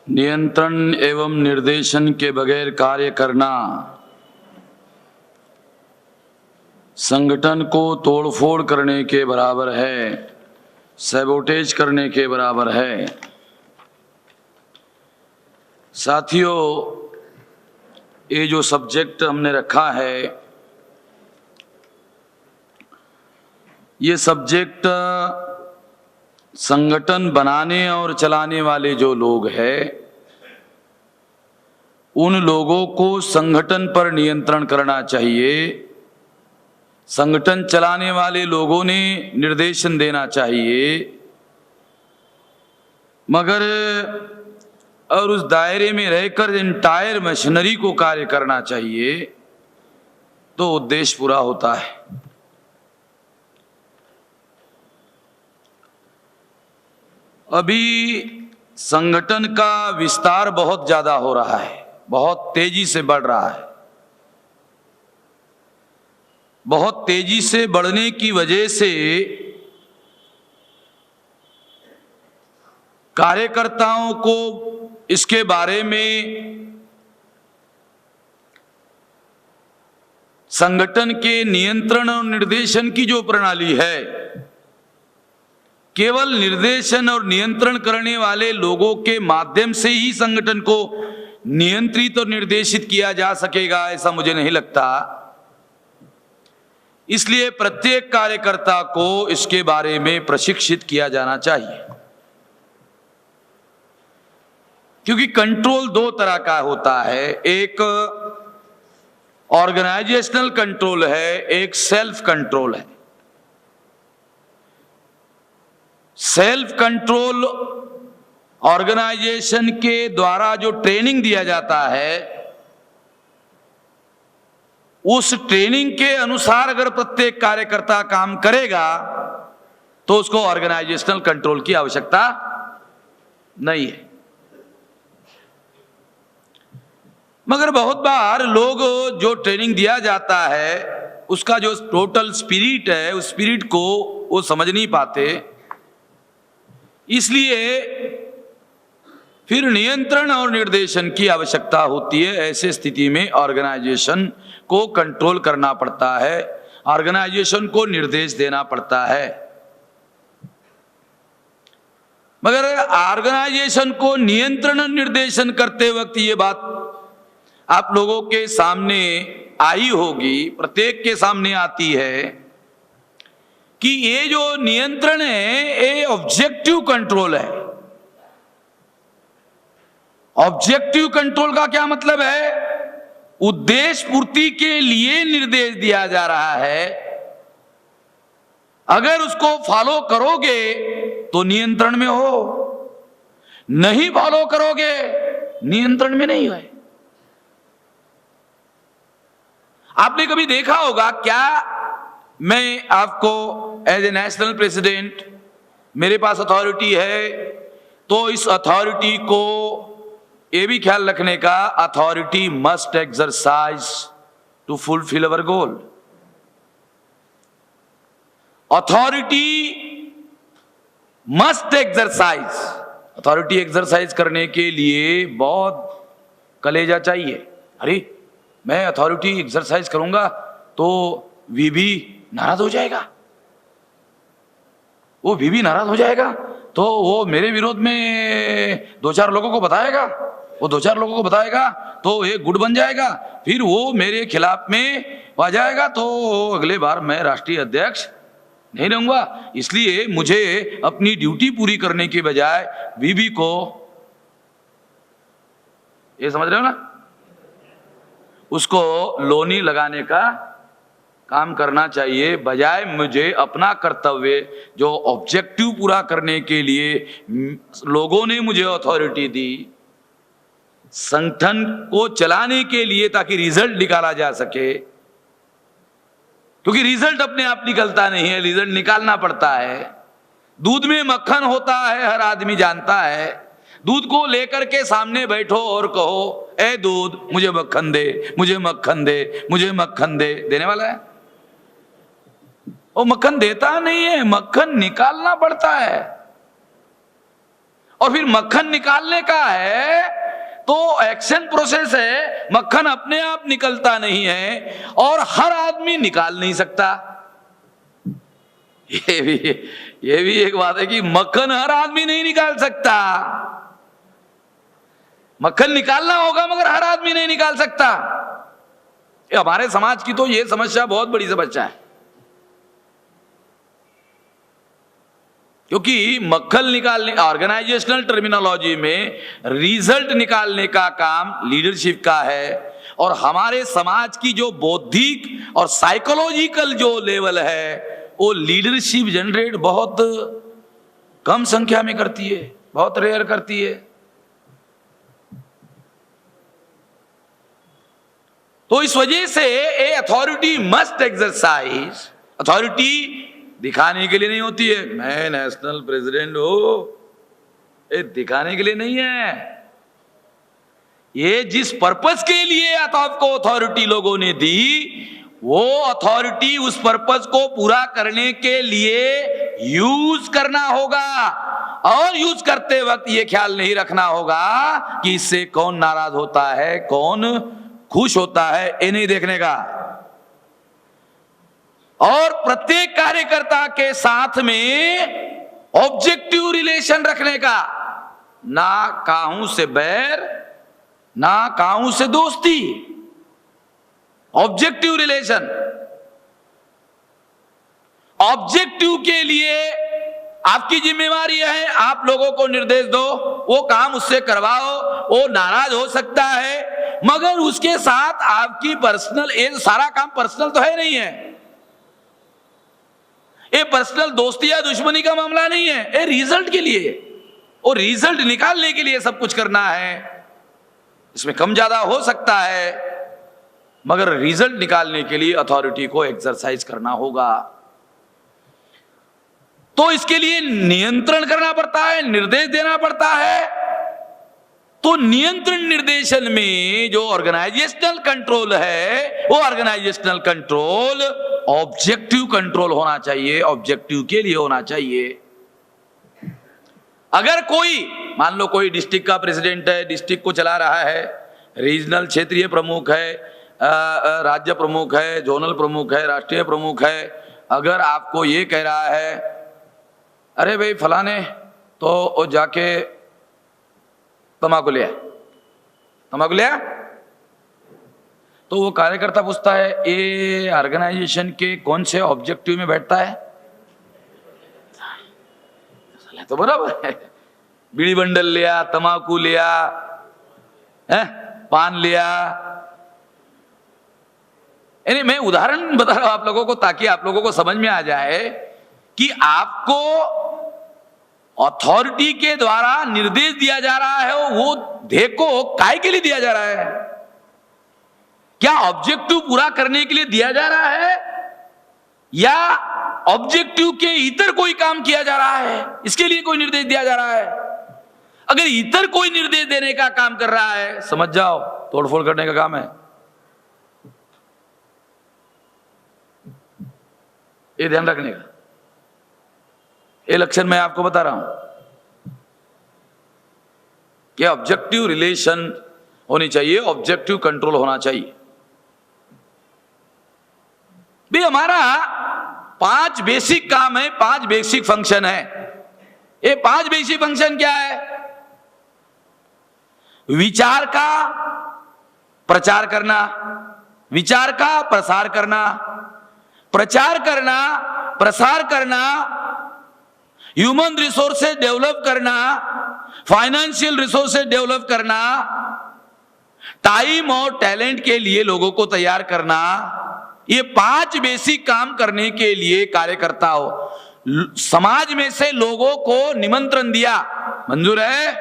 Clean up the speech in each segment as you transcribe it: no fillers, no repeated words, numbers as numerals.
नियंत्रण एवं निर्देशन के बगैर कार्य करना संगठन को तोड़फोड़ करने के बराबर है, सैबोटेज करने के बराबर है। साथियों, ये जो सब्जेक्ट हमने रखा है, ये सब्जेक्ट संगठन बनाने और चलाने वाले जो लोग हैं, उन लोगों को संगठन पर नियंत्रण करना चाहिए। संगठन चलाने वाले लोगों ने निर्देशन देना चाहिए, मगर और उस दायरे में रहकर एंटायर मशीनरी को कार्य करना चाहिए, तो उद्देश्य पूरा होता है। अभी संगठन का विस्तार बहुत ज्यादा हो रहा है, बहुत तेजी से बढ़ रहा है। बहुत तेजी से बढ़ने की वजह से कार्यकर्ताओं को इसके बारे में संगठन के नियंत्रण और निर्देशन की जो प्रणाली है, केवल निर्देशन और नियंत्रण करने वाले लोगों के माध्यम से ही संगठन को नियंत्रित और निर्देशित किया जा सकेगा, ऐसा मुझे नहीं लगता। इसलिए प्रत्येक कार्यकर्ता को इसके बारे में प्रशिक्षित किया जाना चाहिए, क्योंकि कंट्रोल दो तरह का होता है। एक ऑर्गेनाइजेशनल कंट्रोल है, एक सेल्फ कंट्रोल है। सेल्फ कंट्रोल ऑर्गेनाइजेशन के द्वारा जो ट्रेनिंग दिया जाता है, उस ट्रेनिंग के अनुसार अगर प्रत्येक कार्यकर्ता काम करेगा तो उसको ऑर्गेनाइजेशनल कंट्रोल की आवश्यकता नहीं है। मगर बहुत बार लोग जो ट्रेनिंग दिया जाता है, उसका जो टोटल स्पिरिट है, उस स्पिरिट को वो समझ नहीं पाते। इसलिए फिर नियंत्रण और निर्देशन की आवश्यकता होती है। ऐसे स्थिति में ऑर्गेनाइजेशन को कंट्रोल करना पड़ता है, ऑर्गेनाइजेशन को निर्देश देना पड़ता है। मगर ऑर्गेनाइजेशन को नियंत्रण और निर्देशन करते वक्त ये बात आप लोगों के सामने आई होगी, प्रत्येक के सामने आती है कि ये जो नियंत्रण है, ये ऑब्जेक्टिव कंट्रोल है। ऑब्जेक्टिव कंट्रोल का क्या मतलब है? उद्देश्य पूर्ति के लिए निर्देश दिया जा रहा है। अगर उसको फॉलो करोगे तो नियंत्रण में हो, नहीं फॉलो करोगे नियंत्रण में नहीं है। आपने कभी देखा होगा क्या, मैं आपको एज ए नेशनल प्रेसिडेंट, मेरे पास अथॉरिटी है, तो इस अथॉरिटी को ये भी ख्याल रखने का, authority must exercise to fulfil our goal. Authority must exercise, authority exercise करने के लिए बहुत कलेजा चाहिए। अरे मैं अथॉरिटी एक्सरसाइज करूंगा तो वीबी नाराज हो जाएगा, वो वीबी नाराज हो जाएगा तो वो मेरे विरोध में दो चार लोगों को बताएगा, वो दो चार लोगों को बताएगा तो एक गुट बन जाएगा, फिर वो मेरे खिलाफ में आ जाएगा, तो अगले बार मैं राष्ट्रीय अध्यक्ष नहीं रहूंगा। इसलिए मुझे अपनी ड्यूटी पूरी करने के बजाय वीबी को, ये समझ रहे हो ना, उसको लोनी लगाने का काम करना चाहिए, बजाय मुझे अपना कर्तव्य जो ऑब्जेक्टिव पूरा करने के लिए लोगों ने मुझे अथॉरिटी दी, संगठन को चलाने के लिए, ताकि रिजल्ट निकाला जा सके। क्योंकि रिजल्ट अपने आप निकलता नहीं है, रिजल्ट निकालना पड़ता है। दूध में मक्खन होता है, हर आदमी जानता है। दूध को लेकर के सामने बैठो और कहो, ए दूध मुझे मक्खन दे, मुझे मक्खन दे, मुझे मक्खन दे, देने वाला है? वो मक्खन देता नहीं है, मक्खन निकालना पड़ता है। और फिर मक्खन निकालने का है तो एक्शन प्रोसेस है, मक्खन अपने आप निकलता नहीं है और हर आदमी निकाल नहीं सकता। ये भी एक बात है कि मक्खन हर आदमी नहीं निकाल सकता। मक्खन निकालना होगा मगर हर आदमी नहीं निकाल सकता। हमारे समाज की तो ये समस्या बहुत बड़ी समस्या है, क्योंकि मक्खन निकालने, ऑर्गेनाइजेशनल टर्मिनोलॉजी में रिजल्ट निकालने का काम लीडरशिप का है, और हमारे समाज की जो बौद्धिक और साइकोलॉजिकल जो लेवल है वो लीडरशिप जनरेट बहुत कम संख्या में करती है, बहुत रेयर करती है। तो इस वजह से ए अथॉरिटी मस्ट एक्सरसाइज, अथॉरिटी दिखाने के लिए नहीं होती है मैं नेशनल प्रेसिडेंट हूं, ये दिखाने के लिए नहीं है। ये जिस पर्पस के लिए आपको अथॉरिटी लोगों ने दी, वो अथॉरिटी उस पर्पस को पूरा करने के लिए यूज करना होगा, और यूज करते वक्त ये ख्याल नहीं रखना होगा कि इससे कौन नाराज होता है कौन खुश होता है, ये नहीं देखने का। और प्रत्येक कार्यकर्ता के साथ में ऑब्जेक्टिव रिलेशन रखने का, ना काहू से बैर ना काहू से दोस्ती, ऑब्जेक्टिव रिलेशन। ऑब्जेक्टिव के लिए आपकी जिम्मेवारी है, आप लोगों को निर्देश दो, वो काम उससे करवाओ, वो नाराज हो सकता है मगर उसके साथ आपकी पर्सनल, ये सारा काम पर्सनल तो है नहीं है, ये पर्सनल दोस्ती या दुश्मनी का मामला नहीं है, ये रिजल्ट के लिए और रिजल्ट निकालने के लिए सब कुछ करना है। इसमें कम ज्यादा हो सकता है मगर रिजल्ट निकालने के लिए अथॉरिटी को एक्सरसाइज करना होगा। तो इसके लिए नियंत्रण करना पड़ता है, निर्देश देना पड़ता है। तो नियंत्रण निर्देशन में जो ऑर्गेनाइजेशनल कंट्रोल है, वो ऑर्गेनाइजेशनल कंट्रोल ऑब्जेक्टिव कंट्रोल होना चाहिए, ऑब्जेक्टिव के लिए होना चाहिए। अगर कोई, मान लो कोई डिस्ट्रिक्ट का प्रेसिडेंट है, डिस्ट्रिक्ट को चला रहा है, रीजनल क्षेत्रीय प्रमुख है, राज्य प्रमुख है, जोनल प्रमुख है, राष्ट्रीय प्रमुख है, अगर आपको ये कह रहा है अरे भाई फलाने तो वो जाके तम्बाकू लिया, तम्बाकू लिया, तो वो कार्यकर्ता पूछता है ये ऑर्गेनाइजेशन के कौन से ऑब्जेक्टिव में बैठता है? तो बराबर है, बीड़ी बंडल लिया, तम्बाकू लिया है, पान लिया। यानी मैं उदाहरण बता रहा हूं आप लोगों को ताकि आप लोगों को समझ में आ जाए कि आपको अथॉरिटी के द्वारा निर्देश दिया जा रहा है, वो देखो काय के लिए दिया जा रहा है, क्या ऑब्जेक्टिव पूरा करने के लिए दिया जा रहा है या ऑब्जेक्टिव के इतर कोई काम किया जा रहा है, इसके लिए कोई निर्देश दिया जा रहा है। अगर इतर कोई निर्देश देने का काम कर रहा है, समझ जाओ तोड़फोड़ करने का काम है। ये ध्यान रखने का, ये लक्षण मैं आपको बता रहा हूं कि ऑब्जेक्टिव रिलेशन होनी चाहिए, ऑब्जेक्टिव कंट्रोल होना चाहिए। भी हमारा 5 बेसिक काम है, 5 बेसिक फंक्शन है। ये 5 बेसिक फंक्शन क्या है? विचार का प्रचार करना, विचार का प्रसार करना, प्रचार करना, प्रसार करना, ह्यूमन रिसोर्सेज डेवलप करना, फाइनेंशियल रिसोर्सेज डेवलप करना, टाइम और टैलेंट के लिए लोगों को तैयार करना। ये 5 बेसिक काम करने के लिए कार्यकर्ता हो समाज में से लोगों को निमंत्रण दिया, मंजूर है,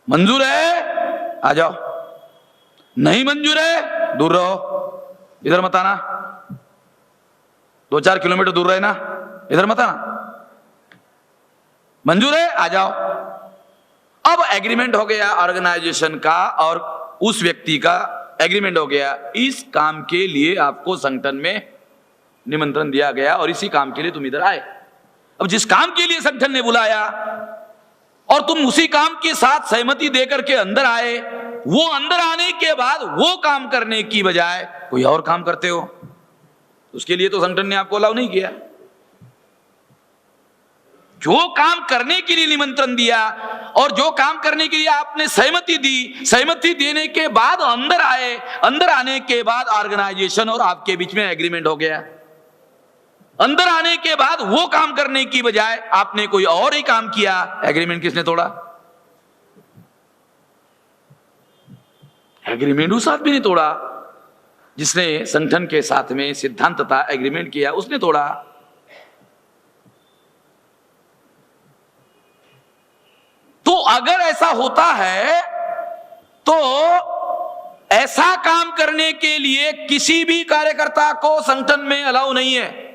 मंजूर है, आ जाओ, नहीं मंजूर है दूर रहो, इधर मत आना, 2-4 किलोमीटर दूर रहे ना, इधर मत आना, मंजूर है आ जाओ। अब एग्रीमेंट हो गया ऑर्गेनाइजेशन का और उस व्यक्ति का एग्रीमेंट हो गया, इस काम के लिए आपको संगठन में निमंत्रण दिया गया और इसी काम के लिए तुम इधर आए। अब जिस काम के लिए संगठन ने बुलाया और तुम उसी काम के साथ सहमति देकर के अंदर आए, वो अंदर आने के बाद वो काम करने की बजाय कोई और काम करते हो, उसके लिए तो संगठन ने आपको अलाउ नहीं किया। जो काम करने के लिए निमंत्रण दिया और जो काम करने के लिए आपने सहमति दी, सहमति देने के बाद अंदर आए, अंदर आने के बाद ऑर्गेनाइजेशन और आपके बीच में एग्रीमेंट हो गया। अंदर आने के बाद वो काम करने की बजाय आपने कोई और ही काम किया, एग्रीमेंट किसने तोड़ा? एग्रीमेंट उस आदमी ने तोड़ा जिसने संगठन के साथ में सिद्धांत था, एग्रीमेंट किया, उसने तोड़ा। तो अगर ऐसा होता है तो ऐसा काम करने के लिए किसी भी कार्यकर्ता को संगठन में अलाउ नहीं है।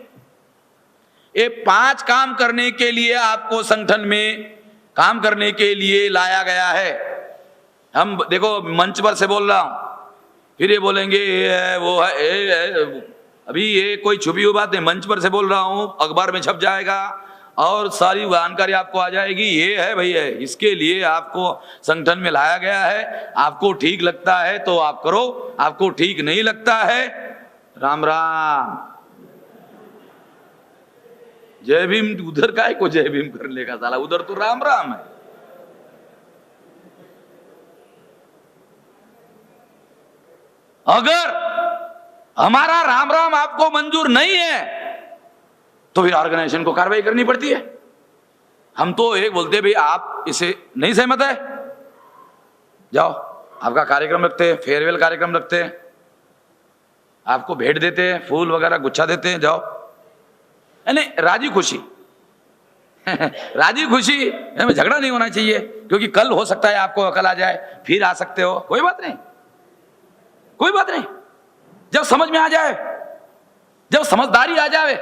ये 5 काम करने के लिए आपको संगठन में काम करने के लिए लाया गया है। हम देखो मंच पर से बोल रहा हूं, फिर ये बोलेंगे ये है वो है, अभी ये कोई छुपी हुई बात नहीं, मंच पर से बोल रहा हूं, अखबार में छप जाएगा और सारी जानकारी आपको आ जाएगी। ये है भैया, इसके लिए आपको संगठन में लाया गया है। आपको ठीक लगता है तो आप करो, आपको ठीक नहीं लगता है राम राम, जय भीम। उधर काय को जय भीम करने का, साला उधर तो राम राम है। अगर हमारा राम राम आपको मंजूर नहीं है तो फिर ऑर्गेनाइजेशन को कार्रवाई करनी पड़ती है। हम तो एक बोलते भाई आप इसे नहीं सहमत है, जाओ आपका कार्यक्रम रखते हैं, फेयरवेल कार्यक्रम रखते हैं, आपको भेंट देते हैं, फूल वगैरह गुच्छा देते हैं, जाओ, यानी राजी खुशी राजी खुशी, झगड़ा नहीं होना चाहिए, क्योंकि कल हो सकता है आपको अकल आ जाए, फिर आ सकते हो, कोई बात नहीं, कोई बात नहीं। जब समझ में आ जाए, जब समझदारी आ जाए,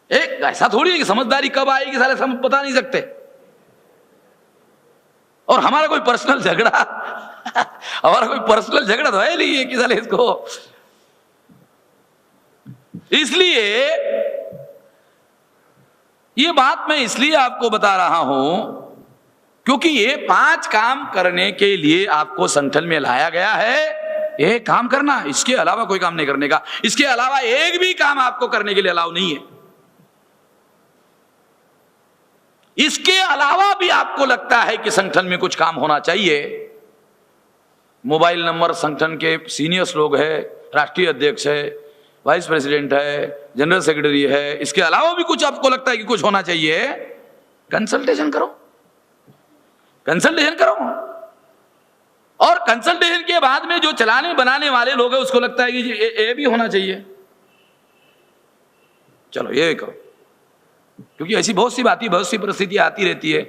एक ऐसा थोड़ी है कि समझदारी कब आएगी सारे हम बता नहीं सकते। और हमारा कोई पर्सनल झगड़ा हमारा कोई पर्सनल झगड़ा तो है नहीं है कि साले इसको, इसलिए ये बात मैं इसलिए आपको बता रहा हूं क्योंकि ये 5 काम करने के लिए आपको संगठन में लाया गया है। ये काम करना, इसके अलावा कोई काम नहीं करने का, इसके अलावा एक भी काम आपको करने के लिए अलाउ नहीं है। इसके अलावा भी आपको लगता है कि संगठन में कुछ काम होना चाहिए, मोबाइल नंबर संगठन के सीनियर्स लोग है, राष्ट्रीय अध्यक्ष है, वाइस प्रेसिडेंट है, जनरल सेक्रेटरी है, इसके अलावा भी कुछ आपको लगता है कि कुछ होना चाहिए, कंसल्टेशन करो, कंसल्टेशन करो। और कंसल्टेशन के बाद में जो चलाने बनाने वाले लोग हैं उसको लगता है कि ये भी होना चाहिए, चलो ये करो, क्योंकि ऐसी बहुत सी बातें, बहुत सी परिस्थितियां आती रहती है।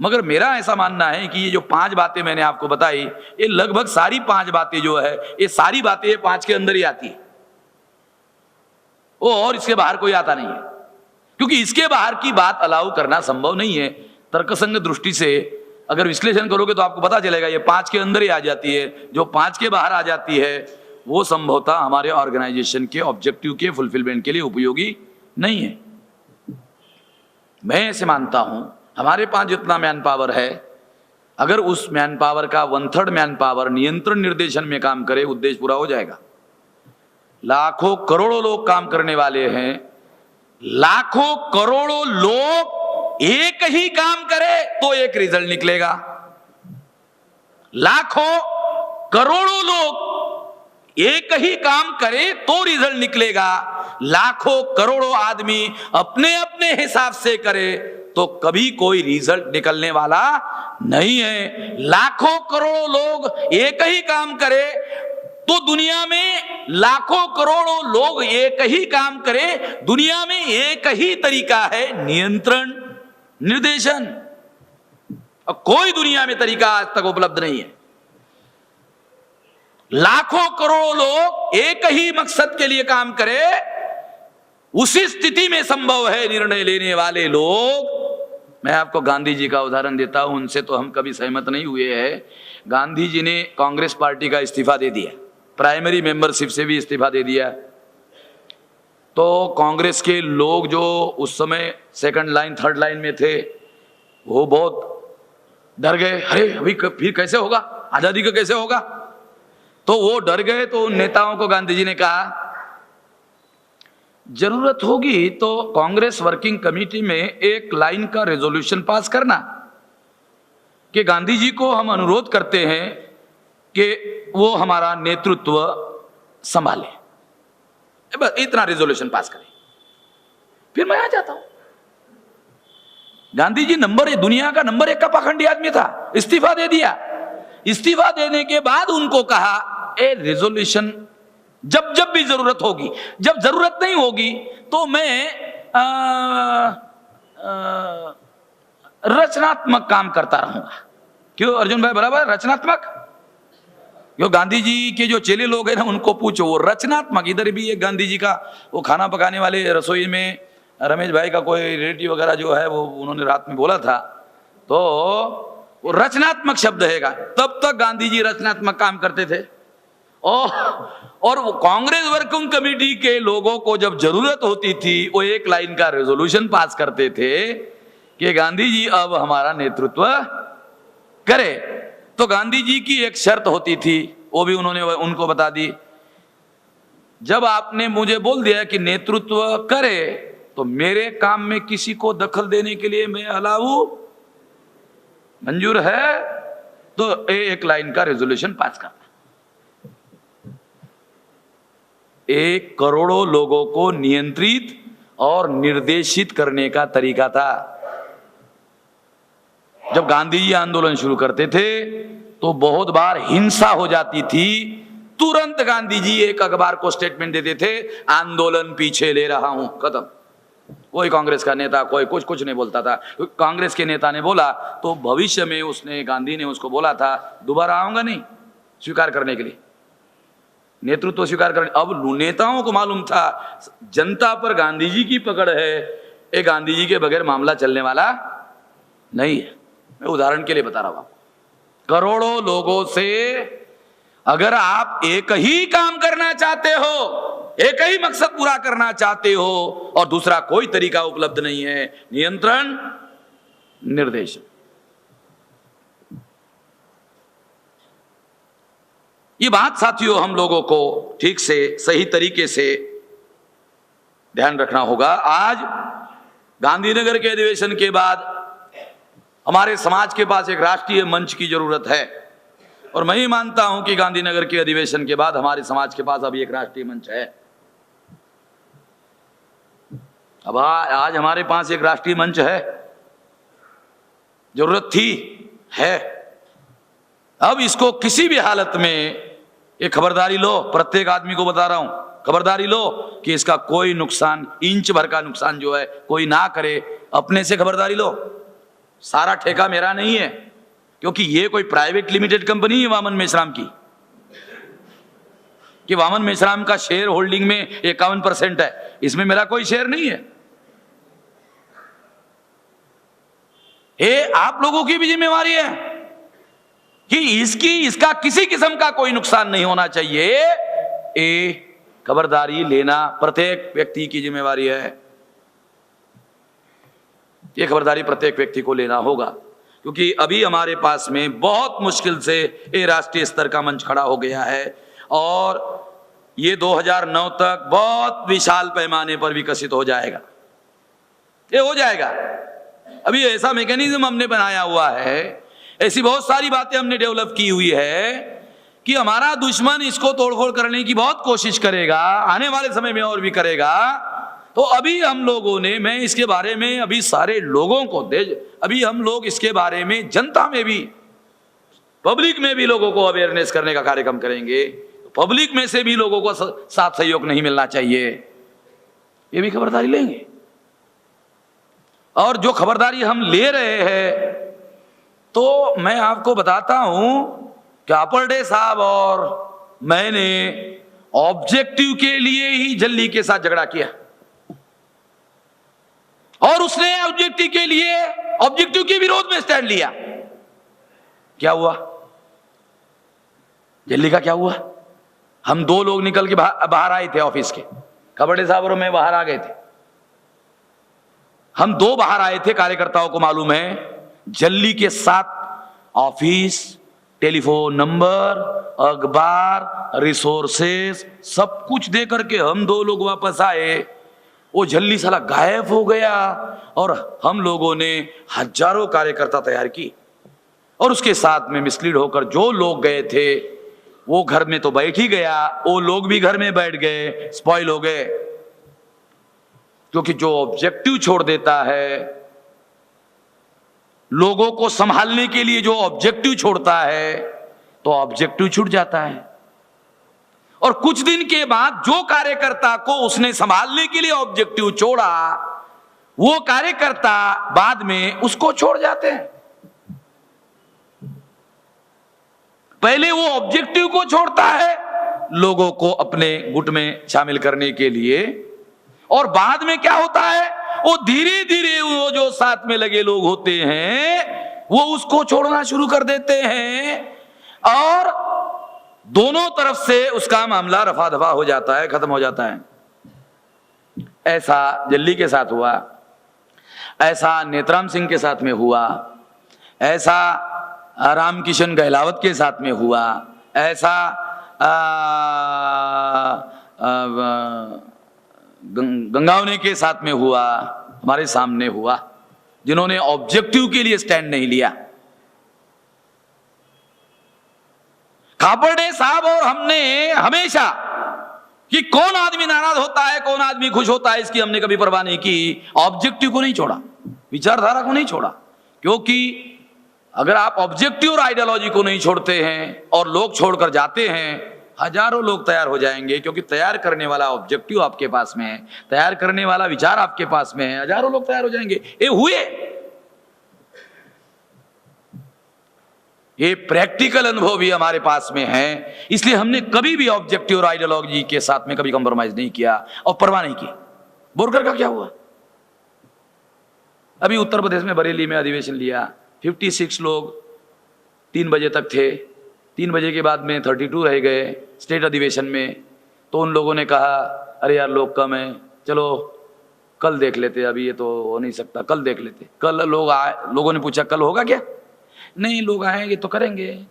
मगर मेरा ऐसा मानना है कि ये जो 5 बातें मैंने आपको बताई, ये लगभग सारी 5 बातें जो है, ये सारी बातें 5 के अंदर ही आती है, और इसके बाहर कोई आता नहीं है, क्योंकि इसके बाहर की बात अलाउ करना संभव नहीं है। तर्कसंग दृष्टि से अगर विश्लेषण करोगे तो आपको पता चलेगा ये 5 के अंदर ही आ जाती है। जो 5 के बाहर आ जाती है वो संभवतः हमारे ऑर्गेनाइजेशन के ऑब्जेक्टिव के फुलफिलमेंट के लिए उपयोगी नहीं है। मैं ऐसे मानता हूं हमारे पास जितना मैन पावर है, अगर उस मैन पावर का 1/3 मैन पावर नियंत्रण निर्देशन में काम करे, उद्देश्य पूरा हो जाएगा। लाखों करोड़ों लोग काम करने वाले हैं, लाखों करोड़ों लोग एक ही काम करे तो एक रिजल्ट निकलेगा। लाखों करोड़ों लोग एक ही काम करे तो रिजल्ट निकलेगा। लाखों करोड़ों आदमी अपने अपने हिसाब से करे तो कभी कोई रिजल्ट निकलने वाला नहीं है। लाखों करोड़ों लोग एक ही काम करे तो दुनिया में लाखों करोड़ों लोग एक ही काम करे, दुनिया में एक ही तरीका है नियंत्रण निर्देशन, और कोई दुनिया में तरीका आज तक उपलब्ध नहीं है। लाखों करोड़ों लोग एक ही मकसद के लिए काम करे, उसी स्थिति में संभव है निर्णय लेने वाले लोग। मैं आपको गांधी जी का उदाहरण देता हूं, उनसे तो हम कभी सहमत नहीं हुए हैं। गांधी जी ने कांग्रेस पार्टी का इस्तीफा दे दिया, प्राइमरी मेंबरशिप से भी इस्तीफा दे दिया। तो कांग्रेस के लोग जो उस समय 2nd लाइन 3rd लाइन में थे, वो बहुत डर गए, अरे अभी फिर कैसे होगा, आजादी का कैसे होगा। तो वो डर गए। तो उन नेताओं को गांधी जी ने कहा, जरूरत होगी तो कांग्रेस वर्किंग कमेटी में एक लाइन का रेजोल्यूशन पास करना कि गांधी जी को हम अनुरोध करते हैं कि वो हमारा नेतृत्व संभाले, बस इतना रेजोल्यूशन पास करें, फिर मैं आ जाता हूं। गांधी जी दुनिया का नंबर 1 का पाखंडी आदमी था, इस्तीफा दे दिया। इस्तीफा देने के बाद उनको कहा, ए रेजोल्यूशन जब जब भी जरूरत होगी, जब जरूरत नहीं होगी तो मैं रचनात्मक काम करता रहूंगा। क्यों अर्जुन भाई, बराबर रचनात्मक? क्यों गांधी जी के जो चेले लोग हैं ना, उनको पूछो, वो रचनात्मक। इधर भी एक गांधी जी का वो खाना पकाने वाले रसोई में रमेश भाई का कोई रिलेटिव वगैरह जो है, वो उन्होंने रात में बोला था, तो वो रचनात्मक शब्द है। तब तक गांधी जी रचनात्मक काम करते थे। और वो कांग्रेस वर्किंग कमेटी के लोगों को जब जरूरत होती थी, वो एक लाइन का रेजोल्यूशन पास करते थे कि गांधी जी अब हमारा नेतृत्व करे। तो गांधी जी की एक शर्त होती थी, वो भी उन्होंने उनको बता दी, जब आपने मुझे बोल दिया कि नेतृत्व करे तो मेरे काम में किसी को दखल देने के लिए मैं अलाऊ, मंजूर है तो एक लाइन का रेजोल्यूशन पास करना। 1 करोड़ों लोगों को नियंत्रित और निर्देशित करने का तरीका था। जब गांधी जी आंदोलन शुरू करते थे तो बहुत बार हिंसा हो जाती थी। तुरंत गांधी जी एक अखबार को स्टेटमेंट देते थे, आंदोलन पीछे ले रहा हूं, खत्म। कोई कांग्रेस का नेता कोई कुछ नहीं बोलता था। कांग्रेस के नेता ने बोला तो भविष्य में गांधी ने उसको बोला था, दोबारा आऊंगा नहीं स्वीकार करने के लिए, नेतृत्व स्वीकार करने। अब नेताओं को मालूम था जनता पर गांधी जी की पकड़ है, ये गांधी जी के बगैर मामला चलने वाला नहीं है। मैं उदाहरण के लिए बता रहा हूं, करोड़ों लोगों से अगर आप एक ही काम करना चाहते हो, एक ही मकसद पूरा करना चाहते हो और दूसरा कोई तरीका उपलब्ध नहीं है, नियंत्रण निर्देशन, ये बात साथियों हम लोगों को ठीक से सही तरीके से ध्यान रखना होगा। आज गांधीनगर के अधिवेशन के बाद हमारे समाज के पास एक राष्ट्रीय मंच की जरूरत है, और मैं ही मानता हूं कि गांधीनगर के अधिवेशन के बाद हमारे समाज के पास अभी एक राष्ट्रीय मंच है। अब आज हमारे पास एक राष्ट्रीय मंच है, जरूरत थी, है। अब इसको किसी भी हालत में ये खबरदारी लो, प्रत्येक आदमी को बता रहा हूं, खबरदारी लो कि इसका कोई नुकसान, इंच भर का नुकसान जो है कोई ना करे। अपने से खबरदारी लो, सारा ठेका मेरा नहीं है, क्योंकि ये कोई प्राइवेट लिमिटेड कंपनी है वामन मेश्राम की, कि वामन मेश्राम का शेयर होल्डिंग में 51% है, इसमें मेरा कोई शेयर नहीं है। ये आप लोगों की भी जिम्मेवारी है कि इसका किसी किस्म का कोई नुकसान नहीं होना चाहिए। ये खबरदारी लेना प्रत्येक व्यक्ति की जिम्मेवारी है, ये खबरदारी प्रत्येक व्यक्ति को लेना होगा, क्योंकि अभी हमारे पास में बहुत मुश्किल से ये राष्ट्रीय स्तर का मंच खड़ा हो गया है, और ये 2009 तक बहुत विशाल पैमाने पर विकसित हो जाएगा, ये हो जाएगा। अभी ऐसा मैकेनिज्म हमने बनाया हुआ है, ऐसी बहुत सारी बातें हमने डेवलप की हुई है कि हमारा दुश्मन इसको तोड़फोड़ करने की बहुत कोशिश करेगा, आने वाले समय में और भी करेगा। तो अभी हम लोगों ने, मैं इसके बारे में अभी सारे लोगों को अभी हम लोग इसके बारे में जनता में भी, पब्लिक में भी लोगों को अवेयरनेस करने का कार्यक्रम करेंगे। पब्लिक में से भी लोगों को साथ सहयोग नहीं मिलना चाहिए, ये भी खबरदारी लेंगे। और जो खबरदारी हम ले रहे हैं, तो मैं आपको बताता हूं कि अपर्डे साहब और मैंने ऑब्जेक्टिव के लिए ही जल्ली के साथ झगड़ा किया, और उसने ऑब्जेक्टिव के लिए, ऑब्जेक्टिव के विरोध में स्टैंड लिया। क्या हुआ जल्ली का, क्या हुआ? हम 2 लोग निकल के बाहर आए थे ऑफिस के, खबरडे साहब और मैं बाहर आ गए थे। हम 2 बाहर आए थे, कार्यकर्ताओं को मालूम है। जल्दी के साथ ऑफिस, टेलीफोन नंबर, अखबार, रिसोर्सेस सब कुछ दे करके हम 2 लोग वापस आए। वो झल्ली साला गायब हो गया और हम लोगों ने हजारों कार्यकर्ता तैयार की और उसके साथ में मिसलीड होकर जो लोग गए थे वो घर में तो बैठ ही गया, वो लोग भी घर में बैठ गए, स्पॉइल हो गए। क्योंकि जो ऑब्जेक्टिव छोड़ देता है, लोगों को संभालने के लिए जो ऑब्जेक्टिव छोड़ता है तो ऑब्जेक्टिव छूट जाता है। और कुछ दिन के बाद जो कार्यकर्ता को उसने संभालने के लिए ऑब्जेक्टिव छोड़ा, वो कार्यकर्ता बाद में उसको छोड़ जाते हैं। पहले वो ऑब्जेक्टिव को छोड़ता है लोगों को अपने गुट में शामिल करने के लिए, और बाद में क्या होता है, वो धीरे धीरे वो जो साथ में लगे लोग होते हैं वो उसको छोड़ना शुरू कर देते हैं और दोनों तरफ से उसका मामला रफा दफा हो जाता है, खत्म हो जाता है। ऐसा जल्दी के साथ हुआ, ऐसा नेत्राम सिंह के साथ में हुआ, ऐसा रामकिशन गहलावत के साथ में हुआ, ऐसा गंगावने के साथ में हुआ, हमारे सामने हुआ, जिन्होंने ऑब्जेक्टिव के लिए स्टैंड नहीं लिया। खापर्डे साहब और हमने हमेशा कि कौन आदमी नाराज होता है, कौन आदमी खुश होता है, इसकी हमने कभी परवाह नहीं की। ऑब्जेक्टिव को नहीं छोड़ा, विचारधारा को नहीं छोड़ा, क्योंकि अगर आप ऑब्जेक्टिव और आइडियोलॉजी को नहीं छोड़ते हैं और लोग छोड़कर जाते हैं, हजारों लोग तैयार हो जाएंगे, क्योंकि तैयार करने वाला ऑब्जेक्टिव आपके पास में है, तैयार करने वाला विचार आपके पास में है, हजारों लोग तैयार हो जाएंगे। ये हुए, ये प्रैक्टिकल अनुभव भी हमारे पास में है। इसलिए हमने कभी भी ऑब्जेक्टिव और आइडियोलॉजी के साथ में कभी कंप्रोमाइज नहीं किया और परवाह नहीं की। बोरकर का क्या हुआ, अभी उत्तर प्रदेश में बरेली में अधिवेशन लिया, 56 लोग 3 बजे तक थे, 3 बजे के बाद में 32 रह गए स्टेट अधिवेशन में। तो उन लोगों ने कहा अरे यार लोग कम है, चलो कल देख लेते, अभी ये तो हो नहीं सकता, कल देख लेते। कल लोग आए, लोगों ने पूछा कल होगा क्या, नहीं लोग आएंगे तो करेंगे।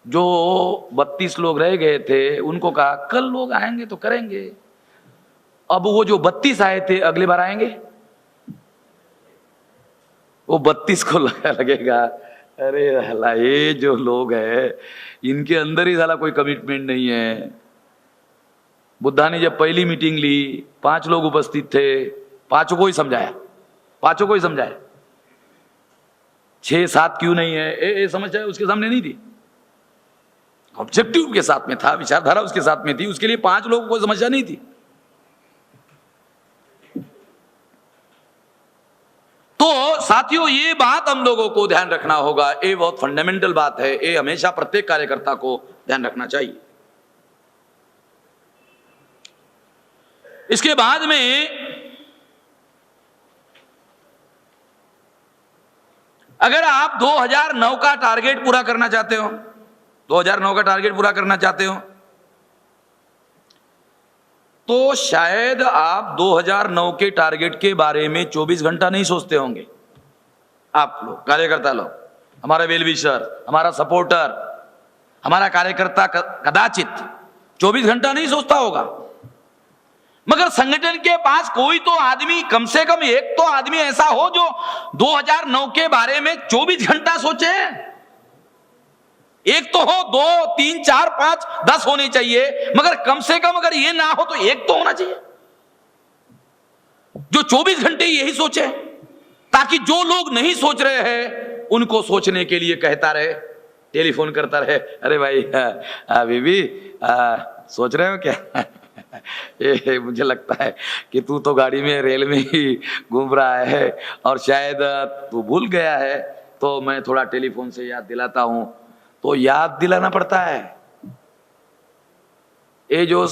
जो 32 लोग रह गए थे उनको कहा कल लोग आएंगे तो करेंगे। अब वो जो 32 आए थे अगली बार आएंगे, वो 32 को लगेगा अरे हला ये जो लोग हैं इनके अंदर ही साला कोई कमिटमेंट नहीं है। बुद्धा ने जब पहली मीटिंग ली 5 लोग उपस्थित थे, 5 को ही समझाया, 5 को ही समझाया, 6-7 क्यों नहीं है ये समझ उसके सामने नहीं थी। ऑब्जेक्टिव के साथ में था, विचारधारा उसके साथ में थी, उसके लिए 5 लोगों को समस्या नहीं थी। तो साथियों ये बात हम लोगों को ध्यान रखना होगा, ये बहुत फंडामेंटल बात है, ये हमेशा प्रत्येक कार्यकर्ता को ध्यान रखना चाहिए। इसके बाद में अगर आप 2009 का टारगेट पूरा करना चाहते हो, 2009 का टारगेट पूरा करना चाहते हो तो शायद आप 2009 के टारगेट के बारे में 24 घंटा नहीं सोचते होंगे। आप लोग कार्यकर्ता लोग, हमारा वेलविशर, हमारा सपोर्टर, हमारा कार्यकर्ता कदाचित 24 घंटा नहीं सोचता होगा, मगर संगठन के पास कोई तो आदमी, कम से कम एक तो आदमी ऐसा हो जो 2009 के बारे में 24 घंटा सोचे। एक तो हो, 2, 3, 4, 5, 10 होने चाहिए, मगर कम से कम अगर ये ना हो तो एक तो होना चाहिए जो 24 घंटे यही सोचे, ताकि जो लोग नहीं सोच रहे हैं उनको सोचने के लिए कहता रहे, टेलीफोन करता रहे, अरे भाई बीबी सोच रहे हो क्या ये मुझे लगता है कि तू तो गाड़ी में रेल में ही घूम रहा है और शायद तू भूल गया है, तो मैं थोड़ा टेलीफोन से याद दिलाता हूं। तो याद दिलाना पड़ता है। ये जो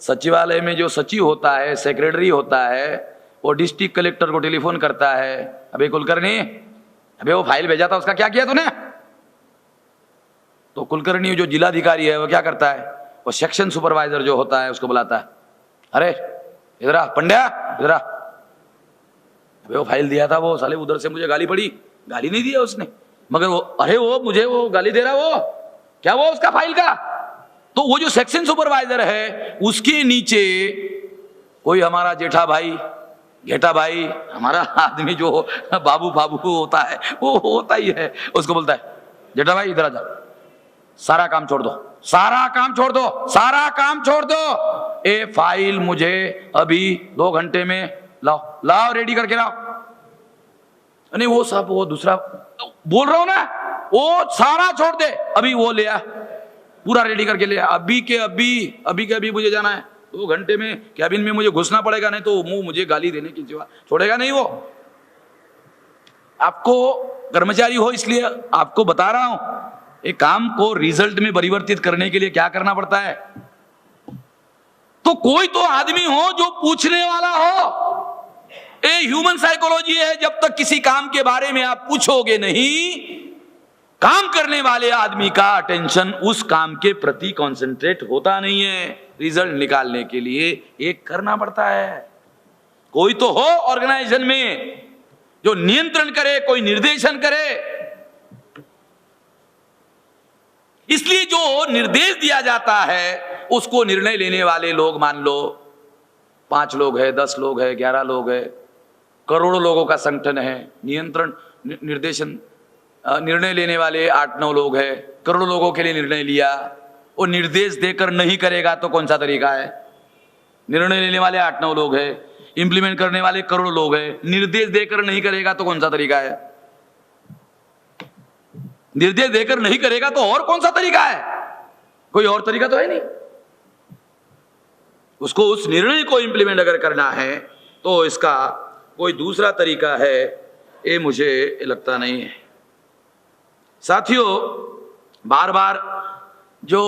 सचिवालय में जो सचिव होता है, सेक्रेटरी होता है, वो डिस्ट्रिक्ट कलेक्टर को टेलीफोन करता है, अबे कुलकर्णी, अबे वो फाइल भेजा था उसका क्या किया तूने? तो कुलकर्णी जो जिलाधिकारी है वो क्या करता है, वो सेक्शन सुपरवाइजर जो होता है उसको बुलाता है, अरे इधर आ पंड्या, इधर आ, अबे वो फाइल दिया था, वो साले उधर से मुझे गाली पड़ी, गाली नहीं दिया उसने, मगर वो अरे वो मुझे वो गाली दे रहा, वो क्या वो उसका फाइल का। तो वो जो सेक्शन सुपरवाइजर है उसके नीचे कोई हमारा जेठा भाई, घेटा भाई, हमारा आदमी जो बाबू बाबू होता है वो होता ही है, उसको बोलता है जेठा भाई इधर आ जाओ, सारा काम छोड़ दो, सारा काम छोड़ दो, सारा काम छोड़ दो, ये फाइल मुझे अभी 2 घंटे में लाओ, लाओ रेडी करके लाओ। नहीं वो साहब वो दूसरा बोल रहा हूं ना, वो सारा छोड़ दे, अभी वो ले आ, पूरा रेडी करके ले आ, अभी के अभी मुझे जाना है, 2 घंटे में कैबिन में मुझे घुसना पड़ेगा, नहीं तो मुंह मुझे गाली देने की सिवा छोड़ेगा नहीं वो। आपको कर्मचारी हो इसलिए आपको बता रहा हूं, एक काम को रिजल्ट में परिवर्तित करने के लिए क्या करना पड़ता है। तो कोई तो आदमी हो जो पूछने वाला हो, ये ह्यूमन साइकोलॉजी है, जब तक किसी काम के बारे में आप पूछोगे नहीं, काम करने वाले आदमी का अटेंशन उस काम के प्रति कंसंट्रेट होता नहीं है। रिजल्ट निकालने के लिए एक करना पड़ता है, कोई तो हो ऑर्गेनाइजेशन में जो नियंत्रण करे, कोई निर्देशन करे। इसलिए जो निर्देश दिया जाता है उसको निर्णय लेने वाले लोग, मान लो 5 लोग है, 10 लोग है, 11 लोग है, करोड़ों लोगों का संगठन है, नियंत्रण निर्देशन निर्णय लेने वाले 8-9 लोग है, करोड़ों लोगों के लिए निर्णय लिया, वो निर्देश देकर नहीं करेगा तो कौन सा तरीका है। निर्णय लेने वाले 8-9 लोग है, इंप्लीमेंट करने वाले करोड़ों लोग है, निर्देश देकर नहीं करेगा तो कौन सा तरीका है। निर्देश देकर नहीं करेगा तो और कौन सा तरीका है, कोई और तरीका तो है नहीं। उसको उस निर्णय को इंप्लीमेंट अगर करना है तो इसका कोई दूसरा तरीका है, ये मुझे लगता नहीं है। साथियों, बार बार जो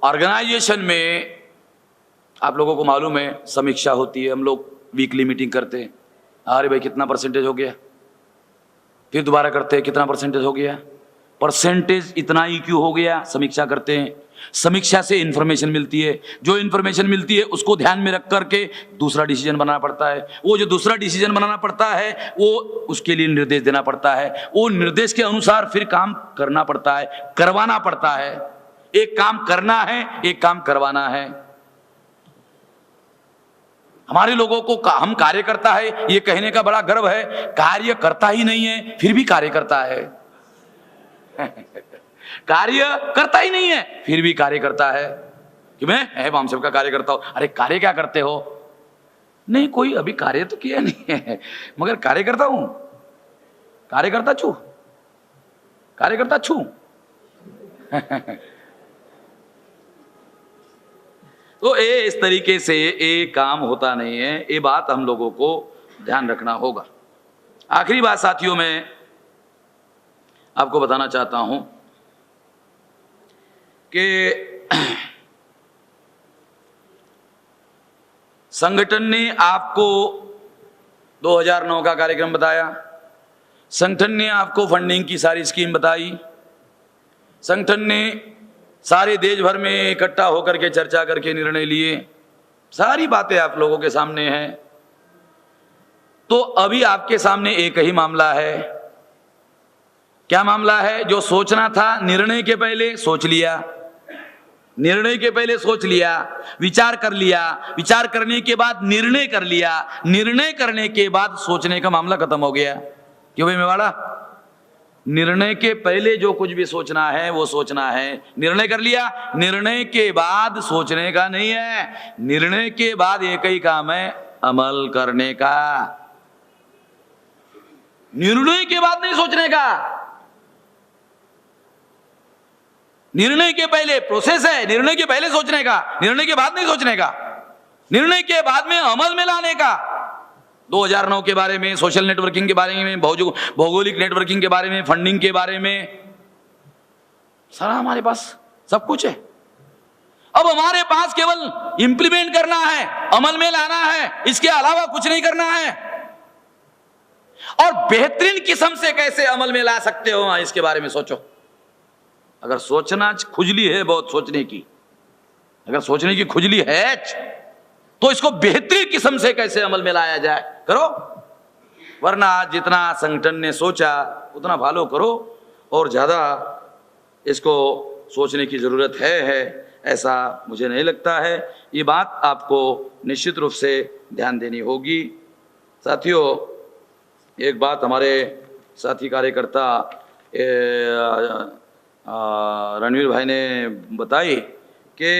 ऑर्गेनाइजेशन में आप लोगों को मालूम है समीक्षा होती है, हम लोग वीकली मीटिंग करते हैं, अरे भाई कितना परसेंटेज हो गया, फिर दोबारा करते हैं कितना परसेंटेज हो गया, परसेंटेज इतना ही क्यों हो गया, समीक्षा करते हैं। समीक्षा से इंफॉर्मेशन मिलती है, जो इंफॉर्मेशन मिलती है उसको ध्यान में रख करके दूसरा डिसीजन बनाना पड़ता है, वो जो दूसरा डिसीजन बनाना पड़ता है वो उसके लिए निर्देश देना पड़ता है, वो निर्देश के अनुसार फिर काम करना पड़ता है, करवाना पड़ता है। एक काम करना है, एक काम करवाना है। हमारे लोगों को हम कार्य करता है ये कहने का बड़ा गर्व है, कार्य करता ही नहीं है फिर भी कार्य करता है कार्य करता ही नहीं है फिर भी कार्य करता है कि मैं वामसेव का कार्य करता हूं। अरे कार्य क्या करते हो, नहीं कोई अभी कार्य तो किया नहीं है मगर कार्य करता हूं, कार्य करता छू, कार्य करता छू तो ये इस तरीके से ये काम होता नहीं है, ये बात हम लोगों को ध्यान रखना होगा। आखिरी बात साथियों मैं आपको बताना चाहता हूं कि संगठन ने आपको 2009 का कार्यक्रम बताया, संगठन ने आपको फंडिंग की सारी स्कीम बताई, संगठन ने सारे देश भर में इकट्ठा होकर के चर्चा करके निर्णय लिए, सारी बातें आप लोगों के सामने हैं। तो अभी आपके सामने एक ही मामला है। क्या मामला है? जो सोचना था निर्णय के पहले सोच लिया, निर्णय के पहले सोच लिया, विचार कर लिया, विचार करने के बाद निर्णय कर लिया, निर्णय करने के बाद सोचने का मामला खत्म हो गया। क्यों भाई मेवाड़ा? निर्णय के पहले जो कुछ भी सोचना है वो सोचना है, निर्णय कर लिया, निर्णय के बाद सोचने का नहीं है। निर्णय के बाद एक ही काम है, अमल करने का। निर्णय के बाद नहीं सोचने का। निर्णय के पहले प्रोसेस है, निर्णय के पहले सोचने का, निर्णय के बाद नहीं सोचने का, निर्णय के बाद में अमल में लाने का। 2009 के बारे में, सोशल नेटवर्किंग के बारे में, भौगोलिक नेटवर्किंग के बारे में, फंडिंग के बारे में, सारा हमारे पास सब कुछ है। अब हमारे पास केवल इंप्लीमेंट करना है, अमल में लाना है, इसके अलावा कुछ नहीं करना है। और बेहतरीन किस्म से कैसे अमल में ला सकते हो इसके बारे में सोचो। अगर सोचना खुजली है बहुत सोचने की, अगर सोचने की खुजली है तो इसको बेहतरीन किस्म से कैसे अमल में लाया जाए करो। वरना जितना संगठन ने सोचा उतना फॉलो करो, और ज़्यादा इसको सोचने की ज़रूरत है ऐसा मुझे नहीं लगता है। ये बात आपको निश्चित रूप से ध्यान देनी होगी। साथियों, एक बात हमारे साथी कार्यकर्ता रणवीर भाई ने बताई कि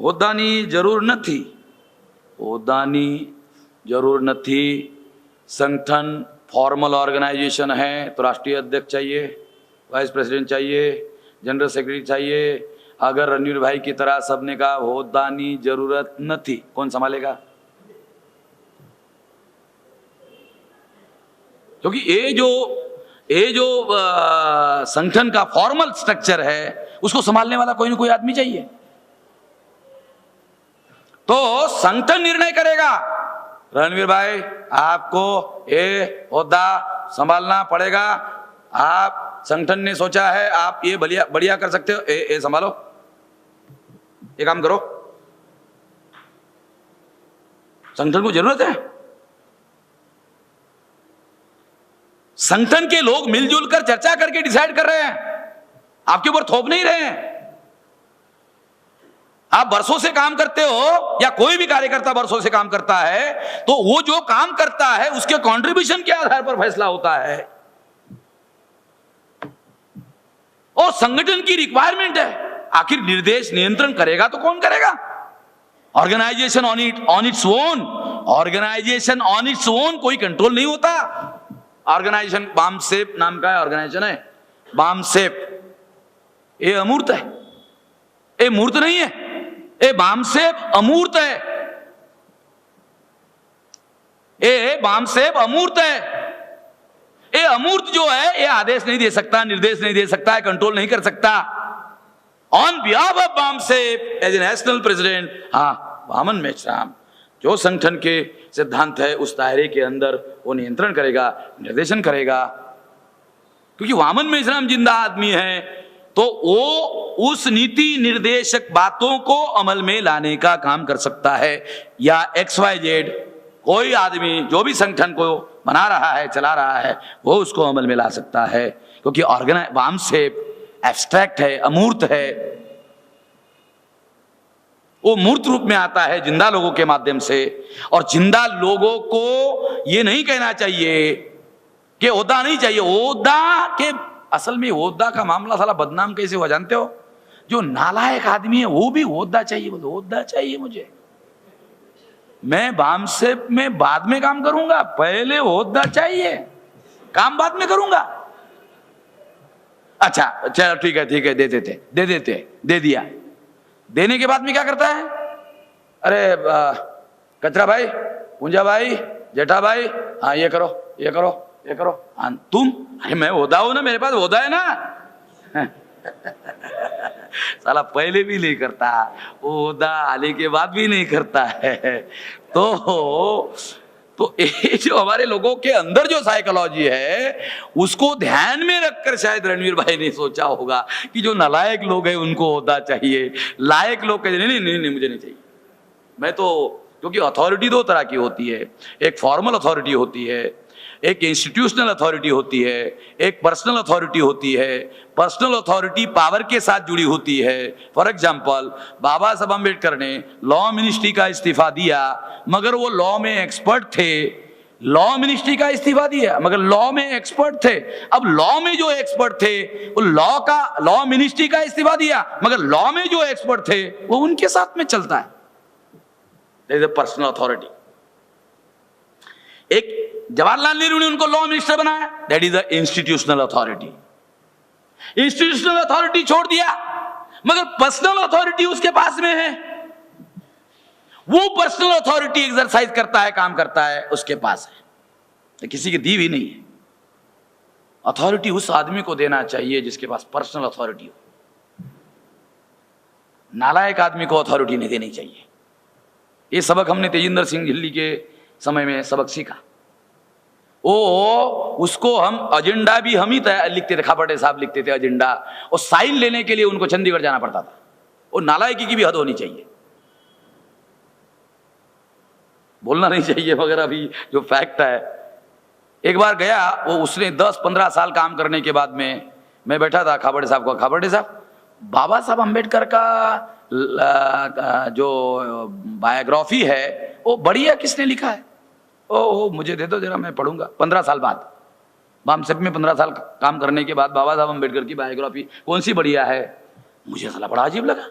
હોદ્દાની જરૂર નથી, હોદ્દાની જરૂર નથી। संगठन फॉर्मल ऑर्गेनाइजेशन है तो राष्ट्रीय अध्यक्ष चाहिए, वाइस प्रेसिडेंट चाहिए, जनरल सेक्रेटरी चाहिए। अगर रणवीर भाई की तरह सबने कहा હોદ્દાની जरूरत नहीं, कौन संभालेगा? क्योंकि ये जो संगठन का फॉर्मल स्ट्रक्चर है उसको संभालने वाला कोई ना कोई आदमी चाहिए। तो संगठन निर्णय करेगा रणवीर भाई आपको ये ओहदा संभालना पड़ेगा, आप संगठन ने सोचा है आप ये बढ़िया कर सकते हो, ये संभालो, ये काम करो। संगठन को जरूरत है, संगठन के लोग मिलजुल कर चर्चा करके डिसाइड कर रहे हैं, आपके ऊपर थोप नहीं रहे हैं। आप वर्षों से काम करते हो या कोई भी कार्यकर्ता वर्षों से काम करता है तो वो जो काम करता है उसके कंट्रीब्यूशन के आधार पर फैसला होता है, और संगठन की रिक्वायरमेंट है। आखिर निर्देश नियंत्रण करेगा तो कौन करेगा? Organisation on its own, organisation on its own कोई कंट्रोल नहीं होता। ऑर्गेनाइजेशन बामसेप नाम का ऑर्गेनाइजेशन है, बामसेप, ये अमूर्त है, ये मूर्त नहीं है, ये बामसेप अमूर्त है, ये बामसेप अमूर्त है। ये अमूर्त जो है ये आदेश नहीं दे सकता, निर्देश नहीं दे सकता है, कंट्रोल नहीं कर सकता। On behalf of BAMCEF as a national president, हाँ, वामन मेश्राम जो संगठन के सिद्धांत है उस दायरे के अंदर वो नियंत्रण करेगा, निर्देशन करेगा। क्योंकि वामन मेश्राम जिंदा आदमी है तो वो उस नीति निर्देशक बातों को अमल में लाने का काम कर सकता है, या XYZ कोई आदमी जो भी संगठन को बना रहा है, चला रहा है, वो उसको अमल में ला सकता है। क्योंकि बामसेप एब्स्ट्रैक्ट है, अमूर्त है, वो मूर्त रूप में आता है जिंदा लोगों के माध्यम से। और जिंदा लोगों को ये नहीं कहना चाहिए कि ओहदा नहीं चाहिए, ओहदा के असल में ओहदा का मामला साला बदनाम कैसे हुआ जानते हो? जो नालायक आदमी है वो भी ओहदा चाहिए, बोलो ओहदा चाहिए मुझे, मैं बामसेप में बाद में काम करूंगा, पहले ओहदा चाहिए, काम बाद में करूंगा। अच्छा चलो ठीक है, दे दिया। देने के बाद में क्या करता है? अरे कचरा भाई, पूंजा भाई, जेठा भाई, हाँ ये करो, हाँ तुम, अरे मैं ओहदा हूं ना, मेरे पास ओहदा है ना। साला पहले भी नहीं करता, ओहदा आने के बाद भी नहीं करता है। तो ये जो हमारे लोगों के अंदर जो साइकोलॉजी है उसको ध्यान में रखकर शायद रणवीर भाई ने सोचा होगा कि जो नालायक लोग हैं उनको ओहदा चाहिए, लायक लोग कहते नहीं मुझे नहीं चाहिए। मैं तो, क्योंकि अथॉरिटी दो तरह की होती है, एक फॉर्मल अथॉरिटी होती है, एक इंस्टीट्यूशनल अथॉरिटी होती है, एक पर्सनल अथॉरिटी होती है। पर्सनल अथॉरिटी पावर के साथ जुड़ी होती है। फॉर एग्जांपल बाबा साहब अम्बेडकर ने लॉ मिनिस्ट्री का इस्तीफा दिया, मगर वो लॉ में एक्सपर्ट थे, लॉ मिनिस्ट्री का इस्तीफा दिया मगर लॉ में एक्सपर्ट थे। अब लॉ में जो एक्सपर्ट थे वो लॉ मिनिस्ट्री का इस्तीफा दिया, मगर लॉ में जो एक्सपर्ट थे वो उनके साथ में चलता है। That is a personal authority. एक जवाहरलाल नेहरू ने उनको लॉ मिनिस्टर बनाया, that is the institutional authority. Institutional authority छोड़ दिया, मगर पर्सनल अथॉरिटी उसके पास में है, वो पर्सनल अथॉरिटी एक्सरसाइज करता है, काम करता है, उसके पास है, तो किसी की दी भी नहीं है। अथॉरिटी उस आदमी को देना चाहिए जिसके पास पर्सनल अथॉरिटी हो। नालायक आदमी को अथॉरिटी नहीं देनी चाहिए। ये सबक हमने तेजिंदर सिंह दिल्ली के समय में सबक सीखा। उसको हम एजेंडा भी हम ही लिखते थे, खापटे साहब लिखते थे एजेंडा, और साइन लेने के लिए उनको चंडीगढ़ जाना पड़ता था। और नालायकी की भी हद होनी चाहिए, बोलना नहीं चाहिए, मगर अभी जो फैक्ट है एक बार गया, वो उसने 10-15 साल काम करने के बाद में मैं बैठा था, खाबड़े साहब को, खाबड़े साहब बाबा साहब अम्बेडकर का जो बायोग्राफी है वो बढ़िया किसने लिखा है? ओ मुझे दे दो जरा, मैं पढ़ूंगा। 15 साल बाद, बामसेप में 15 साल काम करने के बाद बाबा साहब अम्बेडकर की बायोग्राफी कौन सी बढ़िया है? मुझे साला बड़ा अजीब लगा।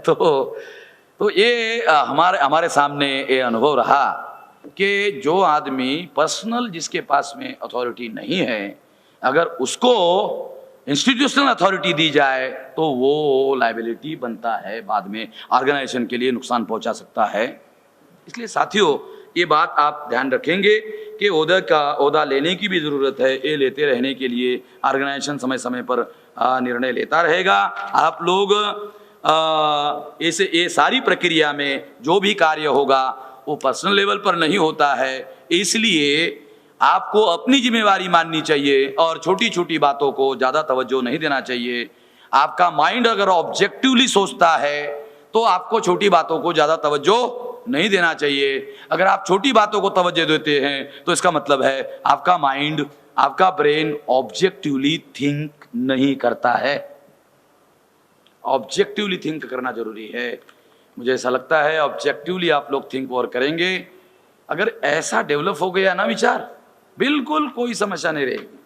तो ये हमारे सामने ये अनुभव रहा कि जो आदमी पर्सनल, जिसके पास में अथॉरिटी नहीं है, अगर उसको इंस्टीट्यूशनल अथॉरिटी दी जाए तो वो लायबिलिटी बनता है, बाद में ऑर्गेनाइजेशन के लिए नुकसान पहुंचा सकता है। इसलिए साथियों, ये बात आप ध्यान रखेंगे कि ओहदा लेने की भी ज़रूरत है। ये लेते रहने के लिए ऑर्गेनाइजेशन समय समय पर निर्णय लेता रहेगा। आप लोग ये सारी प्रक्रिया में जो भी कार्य होगा वो पर्सनल लेवल पर नहीं होता है, इसलिए आपको अपनी जिम्मेवारी माननी चाहिए और छोटी छोटी बातों को ज़्यादा तवज्जो नहीं देना चाहिए। आपका माइंड अगर ऑब्जेक्टिवली सोचता है तो आपको छोटी बातों को ज़्यादा तवज्जो नहीं देना चाहिए। अगर आप छोटी बातों को तवज्जो देते हैं तो इसका मतलब है आपका माइंड, आपका ब्रेन ऑब्जेक्टिवली थिंक नहीं करता है। ऑब्जेक्टिवली थिंक करना जरूरी है। मुझे ऐसा लगता है ऑब्जेक्टिवली आप लोग थिंक और करेंगे। अगर ऐसा डेवलप हो गया ना विचार, बिल्कुल कोई समस्या नहीं रहेगी।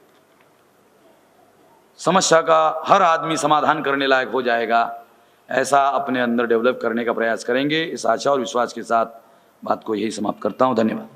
समस्या का हर आदमी समाधान करने लायक हो जाएगा। ऐसा अपने अंदर डेवलप करने का प्रयास करेंगे। इस आशा और विश्वास के साथ बात को यही समाप्त करता हूं। धन्यवाद।